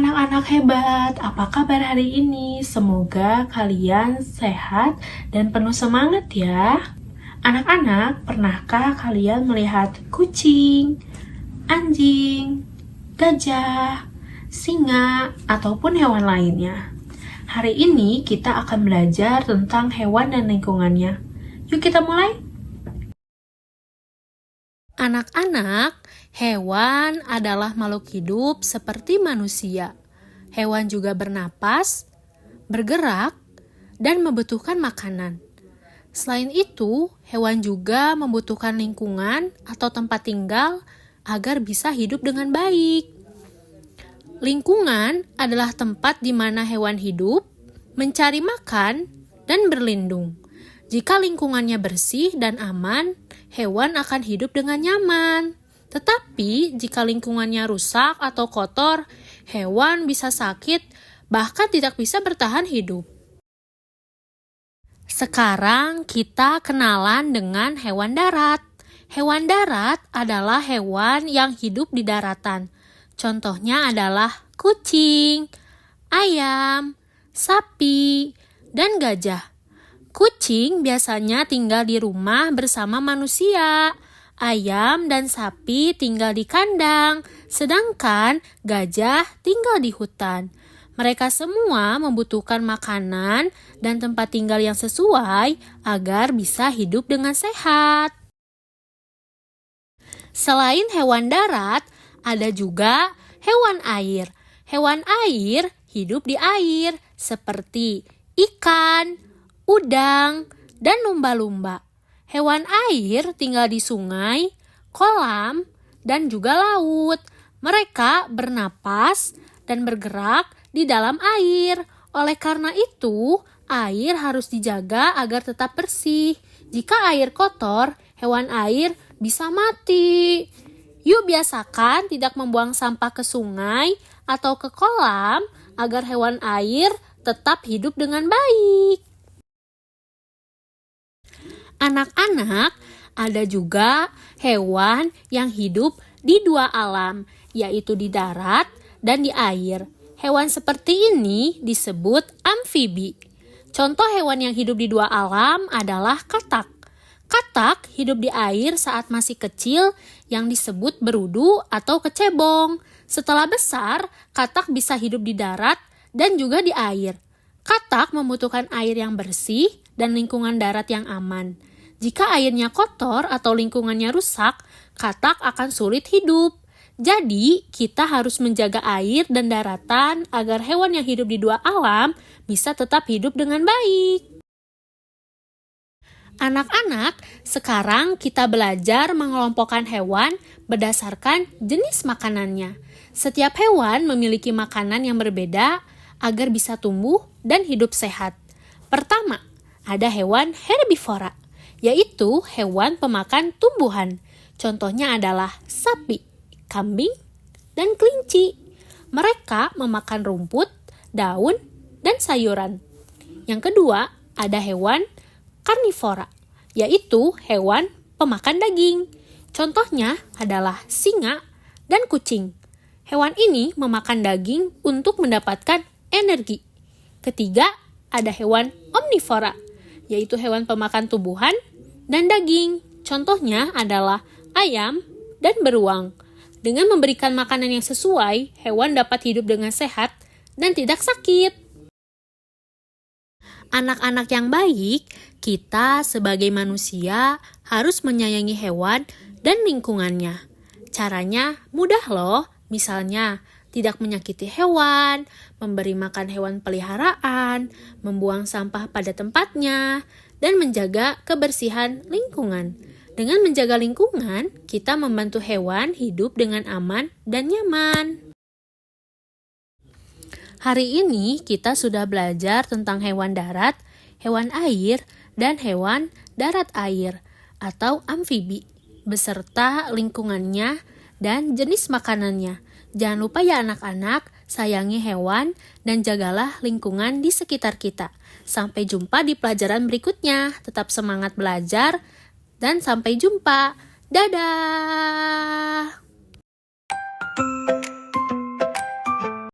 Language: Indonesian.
anak-anak hebat, apa kabar hari ini? Semoga kalian sehat dan penuh semangat ya. Anak-anak, pernahkah kalian melihat kucing, anjing, gajah, singa, ataupun hewan lainnya? Hari ini kita akan belajar tentang hewan dan lingkungannya. Yuk kita mulai. Anak-anak, hewan adalah makhluk hidup seperti manusia. Hewan juga bernapas, bergerak, dan membutuhkan makanan. Selain itu, hewan juga membutuhkan lingkungan atau tempat tinggal agar bisa hidup dengan baik. Lingkungan adalah tempat di mana hewan hidup, mencari makan, dan berlindung. Jika lingkungannya bersih dan aman, hewan akan hidup dengan nyaman. Tetapi jika lingkungannya rusak atau kotor, hewan bisa sakit, bahkan tidak bisa bertahan hidup. Sekarang kita kenalan dengan hewan darat. Hewan darat adalah hewan yang hidup di daratan. Contohnya adalah kucing, ayam, sapi, dan gajah. Kucing biasanya tinggal di rumah bersama manusia. Ayam dan sapi tinggal di kandang, sedangkan gajah tinggal di hutan. Mereka semua membutuhkan makanan dan tempat tinggal yang sesuai agar bisa hidup dengan sehat. Selain hewan darat, ada juga hewan air. Hewan air hidup di air seperti ikan, udang, dan lumba-lumba. Hewan air tinggal di sungai, kolam, dan juga laut. Mereka bernapas dan bergerak di dalam air. Oleh karena itu, air harus dijaga agar tetap bersih. Jika air kotor, hewan air bisa mati. Yuk biasakan tidak membuang sampah ke sungai atau ke kolam agar hewan air tetap hidup dengan baik. Anak-anak, ada juga hewan yang hidup di dua alam, yaitu di darat dan di air. Hewan seperti ini disebut amfibi. Contoh hewan yang hidup di dua alam adalah katak. Katak hidup di air saat masih kecil yang disebut berudu atau kecebong. Setelah besar, katak bisa hidup di darat dan juga di air. Katak membutuhkan air yang bersih dan lingkungan darat yang aman. Jika airnya kotor atau lingkungannya rusak, katak akan sulit hidup. Jadi, kita harus menjaga air dan daratan agar hewan yang hidup di dua alam bisa tetap hidup dengan baik. Anak-anak, sekarang kita belajar mengelompokkan hewan berdasarkan jenis makanannya. Setiap hewan memiliki makanan yang berbeda agar bisa tumbuh dan hidup sehat. Pertama, ada hewan herbivora, yaitu hewan pemakan tumbuhan. Contohnya adalah sapi, kambing, dan kelinci. Mereka memakan rumput, daun, dan sayuran. Yang kedua, ada hewan karnivora, yaitu hewan pemakan daging. Contohnya adalah singa dan kucing. Hewan ini memakan daging untuk mendapatkan energi. Ketiga, ada hewan omnivora, yaitu hewan pemakan tumbuhan dan daging. Contohnya adalah ayam dan beruang. Dengan memberikan makanan yang sesuai, hewan dapat hidup dengan sehat dan tidak sakit. Anak-anak yang baik, kita sebagai manusia harus menyayangi hewan dan lingkungannya. Caranya mudah loh, misalnya tidak menyakiti hewan, memberi makan hewan peliharaan, membuang sampah pada tempatnya, dan menjaga kebersihan lingkungan. Dengan menjaga lingkungan, kita membantu hewan hidup dengan aman dan nyaman. Hari ini kita sudah belajar tentang hewan darat, hewan air, dan hewan darat air atau amfibi, beserta lingkungannya dan jenis makanannya. Jangan lupa ya anak-anak, sayangi hewan dan jagalah lingkungan di sekitar kita. Sampai jumpa di pelajaran berikutnya. Tetap semangat belajar dan sampai jumpa. Dadah!